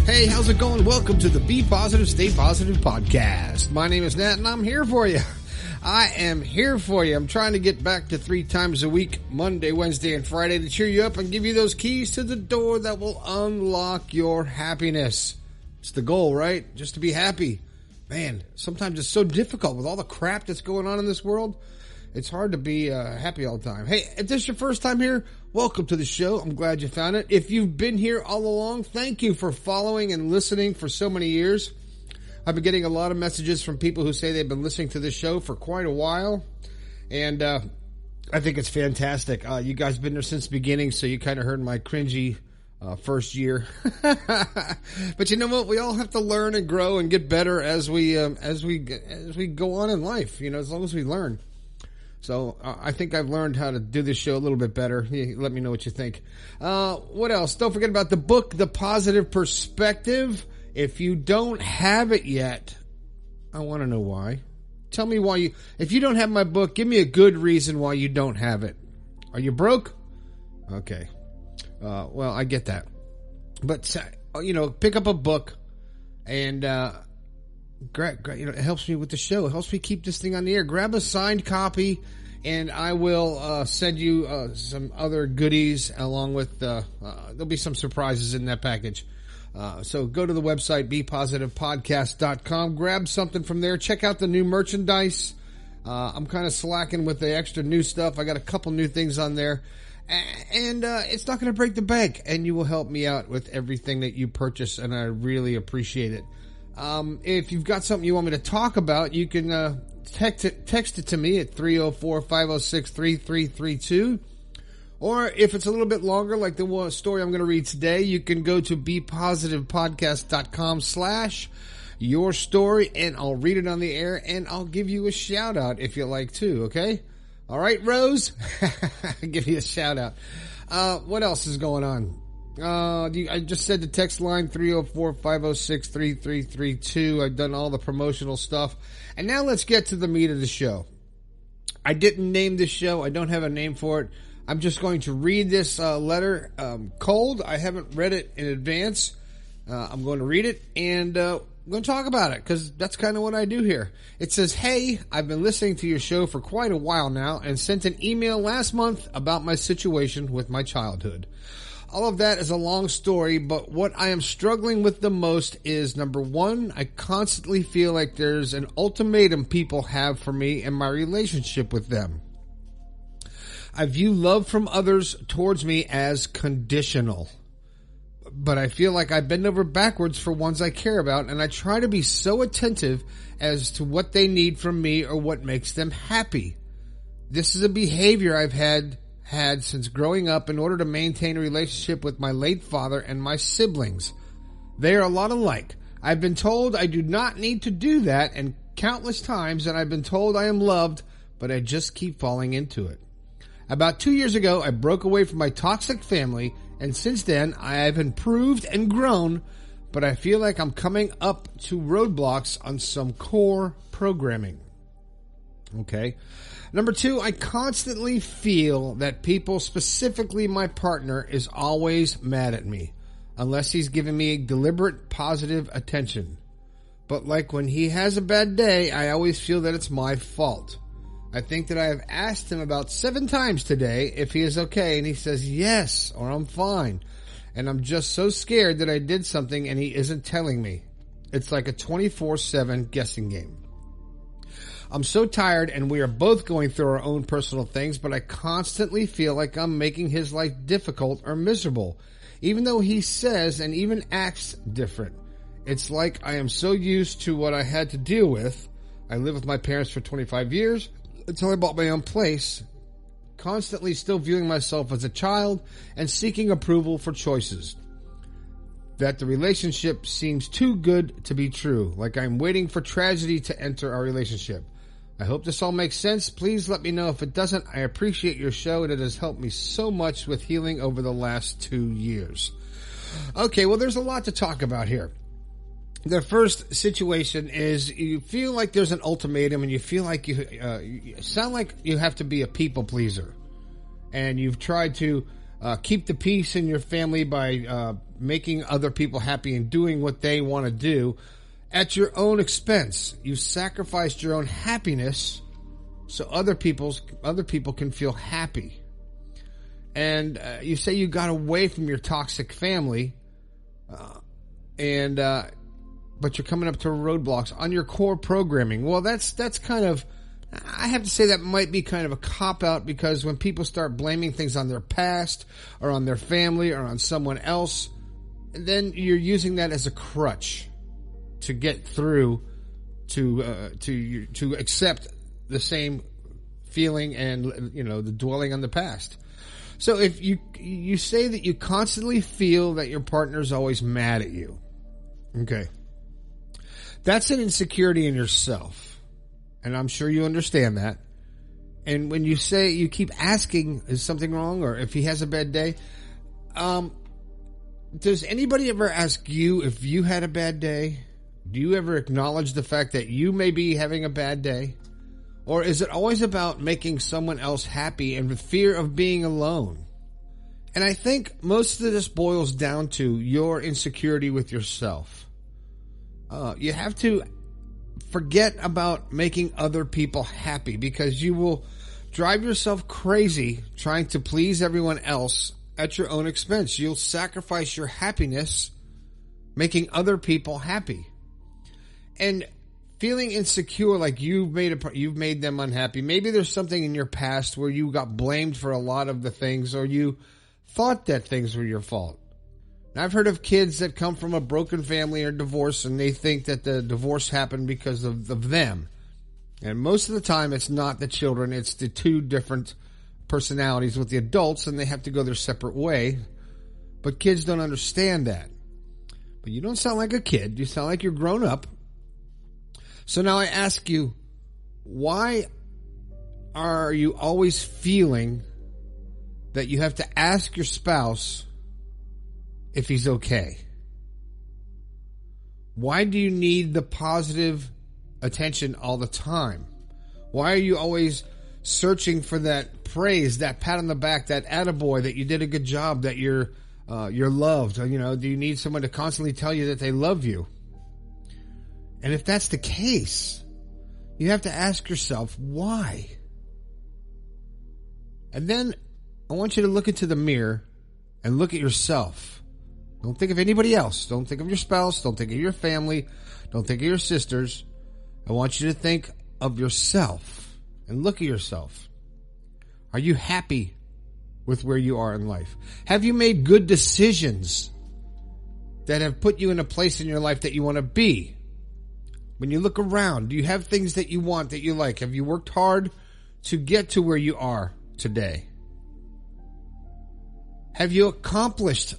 Hey, how's it going? Welcome to the Be Positive, Stay Positive podcast. My name is Nat and I'm here for you. I am here for you. I'm trying to get back to 3 times a week, Monday, Wednesday, and Friday, to cheer you up and give you those keys to the door that will unlock your happiness. It's the goal, right? Just to be happy. Man, sometimes it's so difficult with all the crap that's going on in this world. It's hard to be happy all the time. Hey, if this is your first time here, welcome to the show. I'm glad you found it. If you've been here all along, thank you for following and listening for so many years. I've been getting a lot of messages from people who say they've been listening to this show for quite a while. And I think it's fantastic. You guys have been there since the beginning, so you kind of heard my cringy first year. But you know what? We all have to learn and grow and get better as we go on in life, you know, as long as we learn. So I think I've learned how to do this show a little bit better. Let me know what you think. What else? Don't forget about the book, The Positive Perspective. If you don't have it yet, I want to know why. Tell me why if you don't have my book, give me a good reason why you don't have it. Are you broke? Okay. Well, I get that. But, you know, pick up a book and, Great, you know, it helps me with the show. It helps me keep this thing on the air. Grab a signed copy, and I will send you some other goodies along with there'll be some surprises in that package. So go to the website, bepositivepodcast.com. Grab something from there. Check out the new merchandise. I'm kind of slacking with the extra new stuff. I got a couple new things on there. And it's not going to break the bank, and you will help me out with everything that you purchase, and I really appreciate it. If you've got something you want me to talk about, you can text it to me at 304-506-3332. Or if it's a little bit longer, like the story I'm going to read today, you can go to bepositivepodcast.com/your story, and I'll read it on the air, and I'll give you a shout out if you like to, okay? All right, Rose? I'll give you a shout out. What else is going on? I just said the text line 304-506-3332. I've done all the promotional stuff. And now let's get to the meat of the show. I didn't name this show. I don't have a name for it. I'm just going to read this letter cold. I haven't read it in advance. I'm going to read it and I'm going to talk about it because that's kind of what I do here. It says, "Hey, I've been listening to your show for quite a while now and sent an email last month about my situation with my childhood. All of that is a long story, but what I am struggling with the most is, number one, I constantly feel like there's an ultimatum people have for me and my relationship with them. I view love from others towards me as conditional, but I feel like I bend over backwards for ones I care about, and I try to be so attentive as to what they need from me or what makes them happy. This is a behavior I've had since growing up in order to maintain a relationship with my late father and my siblings. They are a lot alike. I've been told I do not need to do that, and countless times, and I've been told I am loved, but I just keep falling into it. About 2 years ago, I broke away from my toxic family, and since then, I have improved and grown, but I feel like I'm coming up to roadblocks on some core programming." Okay. Number 2, I constantly feel that people, specifically my partner, is always mad at me, unless he's giving me deliberate positive attention. But like when he has a bad day, I always feel that it's my fault. I think that I have asked him about 7 times today if he is okay, and he says yes, or I'm fine. And I'm just so scared that I did something and he isn't telling me. It's like a 24/7 guessing game. I'm so tired, and we are both going through our own personal things, but I constantly feel like I'm making his life difficult or miserable, even though he says and even acts different. It's like I am so used to what I had to deal with. I lived with my parents for 25 years until I bought my own place, constantly still viewing myself as a child and seeking approval for choices. That the relationship seems too good to be true, like I'm waiting for tragedy to enter our relationship. I hope this all makes sense. Please let me know if it doesn't. I appreciate your show, and it has helped me so much with healing over the last 2 years. Okay, well, there's a lot to talk about here. The first situation is you feel like there's an ultimatum, and you feel like you sound like you have to be a people pleaser. And you've tried to keep the peace in your family by making other people happy and doing what they want to do at your own expense. You sacrificed your own happiness so other people can feel happy. And you say you got away from your toxic family, but you're coming up to roadblocks on your core programming. Well, that's kind of, I have to say that might be kind of a cop-out, because when people start blaming things on their past or on their family or on someone else, then you're using that as a crutch to get through to accept the same feeling and, the dwelling on the past. So if you say that you constantly feel that your partner's always mad at you, okay, that's an insecurity in yourself, and I'm sure you understand that. And when you say, you keep asking, is something wrong, or if he has a bad day, does anybody ever ask you if you had a bad day? Do you ever acknowledge the fact that you may be having a bad day? Or is it always about making someone else happy and the fear of being alone? And I think most of this boils down to your insecurity with yourself. You have to forget about making other people happy, because you will drive yourself crazy trying to please everyone else at your own expense. You'll sacrifice your happiness making other people happy. And feeling insecure, like you've made them unhappy. Maybe there's something in your past where you got blamed for a lot of the things, or you thought that things were your fault. And I've heard of kids that come from a broken family or divorce, and they think that the divorce happened because of them. And most of the time, it's not the children. It's the two different personalities with the adults, and they have to go their separate way. But kids don't understand that. But you don't sound like a kid. You sound like you're grown up. So now I ask you, why are you always feeling that you have to ask your spouse if he's okay? Why do you need the positive attention all the time? Why are you always searching for that praise, that pat on the back, that attaboy, that you did a good job, that you're loved? Do you need someone to constantly tell you that they love you? And if that's the case, you have to ask yourself, why? And then I want you to look into the mirror and look at yourself. Don't think of anybody else. Don't think of your spouse. Don't think of your family. Don't think of your sisters. I want you to think of yourself and look at yourself. Are you happy with where you are in life? Have you made good decisions that have put you in a place in your life that you want to be? When you look around, do you have things that you want, that you like? Have you worked hard to get to where you are today? Have you accomplished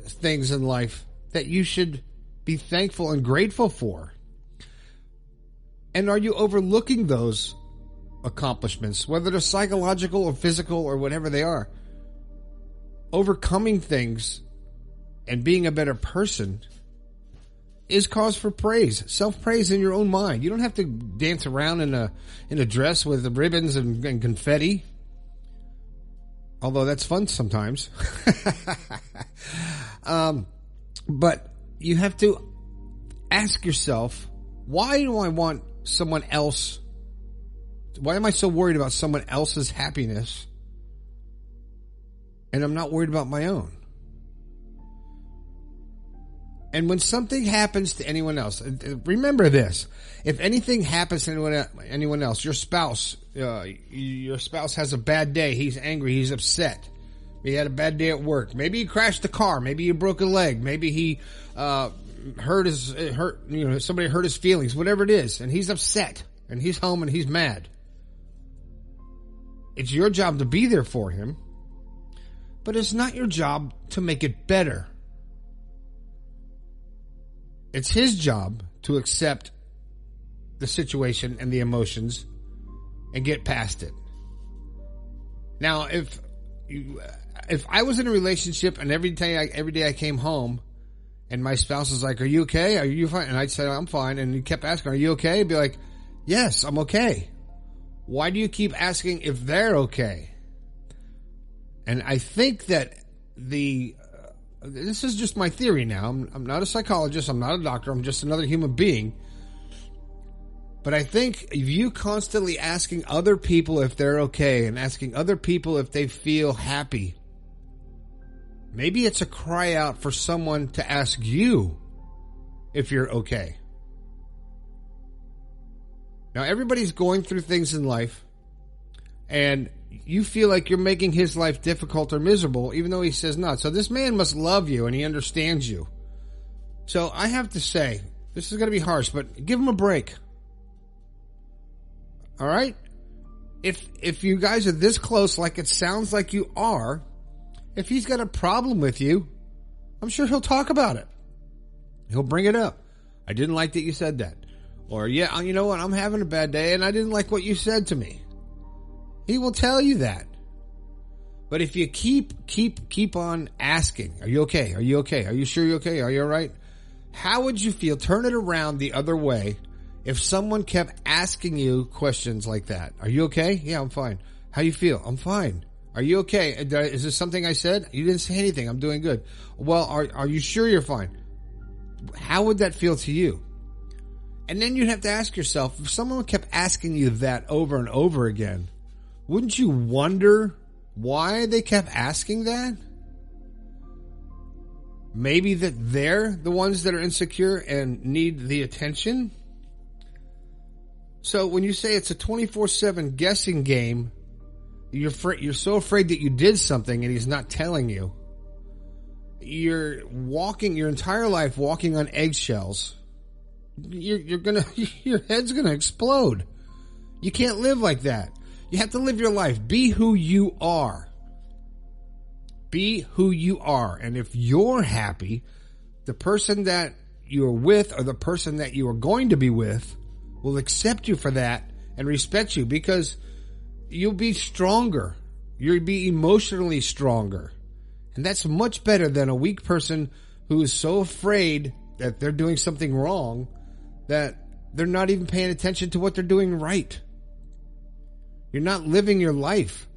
things in life that you should be thankful and grateful for? And are you overlooking those accomplishments, whether they're psychological or physical or whatever they are? Overcoming things and being a better person is cause for praise, self-praise in your own mind. You don't have to dance around in a dress with the ribbons and confetti, although that's fun sometimes. But you have to ask yourself, why do I want someone else? Why am I so worried about someone else's happiness, and I'm not worried about my own? And when something happens to anyone else, remember this: if anything happens to anyone else, your spouse has a bad day, he's angry, he's upset, he had a bad day at work, maybe he crashed the car, maybe he broke a leg, maybe he somebody hurt his feelings, whatever it is, and he's upset, and he's home and he's mad. It's your job to be there for him, but it's not your job to make it better. It's his job to accept the situation and the emotions and get past it. Now, if I was in a relationship and every day I came home and my spouse was like, "Are you okay? Are you fine?" And I'd say, "I'm fine." And he kept asking, "Are you okay?" I'd be like, "Yes, I'm okay." Why do you keep asking if they're okay? And I think that this is just my theory now. I'm not a psychologist. I'm not a doctor. I'm just another human being. But I think if you constantly asking other people if they're okay and asking other people if they feel happy, maybe it's a cry out for someone to ask you if you're okay. Now, everybody's going through things in life, and you feel like you're making his life difficult or miserable, even though he says not. So this man must love you, and he understands you. So I have to say, this is going to be harsh, but give him a break. All right? If you guys are this close, like it sounds like you are, if he's got a problem with you, I'm sure he'll talk about it. He'll bring it up. I didn't like that you said that. Or, yeah, you know what? I'm having a bad day and I didn't like what you said to me. He will tell you that. But if you keep on asking, are you okay? Are you okay? Are you sure you're okay? Are you all right? How would you feel? Turn it around the other way. If someone kept asking you questions like that, are you okay? Yeah, I'm fine. How you feel? I'm fine. Are you okay? Is this something I said? You didn't say anything. I'm doing good. Well, are you sure you're fine? How would that feel to you? And then you'd have to ask yourself, if someone kept asking you that over and over again, wouldn't you wonder why they kept asking that? Maybe that they're the ones that are insecure and need the attention? So when you say it's a 24/7 guessing game, you're so afraid that you did something and he's not telling you. You're walking your entire life walking on eggshells. Your head's gonna explode. You can't live like that. You have to live your life. Be who you are. Be who you are. And if you're happy, the person that you're with or the person that you are going to be with will accept you for that and respect you, because you'll be stronger. You'll be emotionally stronger. And that's much better than a weak person who is so afraid that they're doing something wrong that they're not even paying attention to what they're doing right. You're not living your life.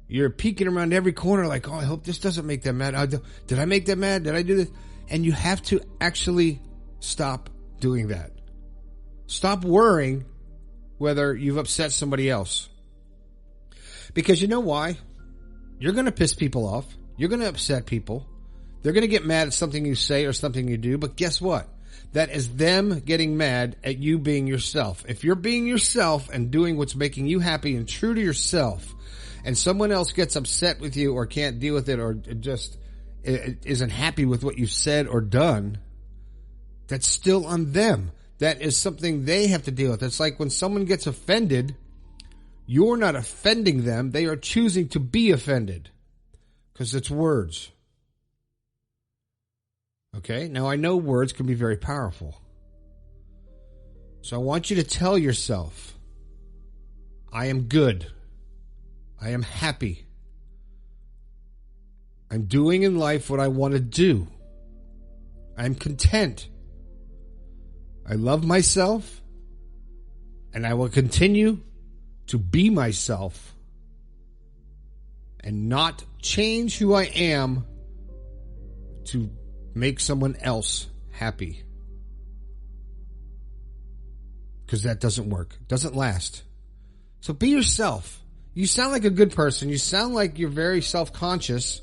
You're peeking around every corner like, oh, I hope this doesn't make them mad. Did I make them mad? Did I do this? And you have to actually stop doing that. Stop worrying whether you've upset somebody else. Because you know why? You're going to piss people off. You're going to upset people. They're going to get mad at something you say or something you do. But guess what? That is them getting mad at you being yourself. If you're being yourself and doing what's making you happy and true to yourself, and someone else gets upset with you or can't deal with it or just isn't happy with what you've said or done, that's still on them. That is something they have to deal with. It's like when someone gets offended, you're not offending them. They are choosing to be offended because it's words. Okay? Now, I know words can be very powerful. So I want you to tell yourself, I am good. I am happy. I'm doing in life what I want to do. I'm content. I love myself, and I will continue to be myself and not change who I am to make someone else happy. Because that doesn't work. It doesn't last. So be yourself. You sound like a good person. You sound like you're very self-conscious,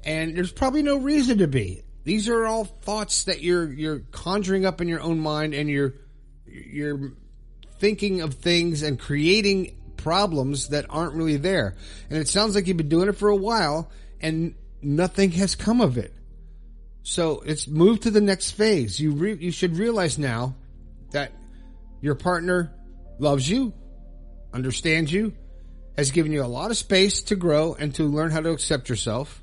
and there's probably no reason to be. These are all thoughts that you're conjuring up in your own mind, and you're thinking of things and creating problems that aren't really there. And it sounds like you've been doing it for a while, and nothing has come of it. So it's moved to the next phase. You should realize now that your partner loves you, understands you, has given you a lot of space to grow and to learn how to accept yourself.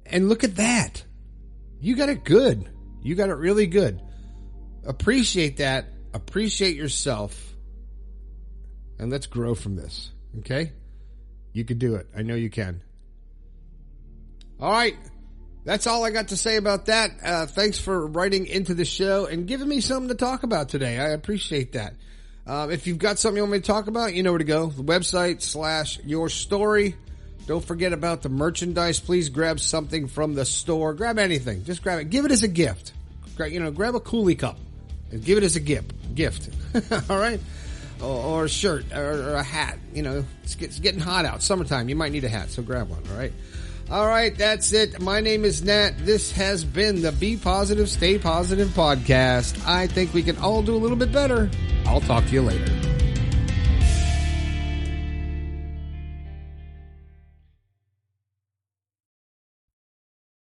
And look at that. You got it good. You got it really good. Appreciate that. Appreciate yourself. And let's grow from this. Okay? You can do it. I know you can. All right. That's all I got to say about that. Thanks for writing into the show and giving me something to talk about today. I appreciate that. If you've got something you want me to talk about, you know where to go. The website /your story. Don't forget about the merchandise. Please grab something from the store. Grab anything. Just grab it. Give it as a gift. Grab a Coolie cup and give it as a gift. All right? Or a shirt or a hat. It's getting hot out. Summertime. You might need a hat, so grab one. All right? All right, that's it. My name is Nat. This has been the Be Positive, Stay Positive podcast. I think we can all do a little bit better. I'll talk to you later.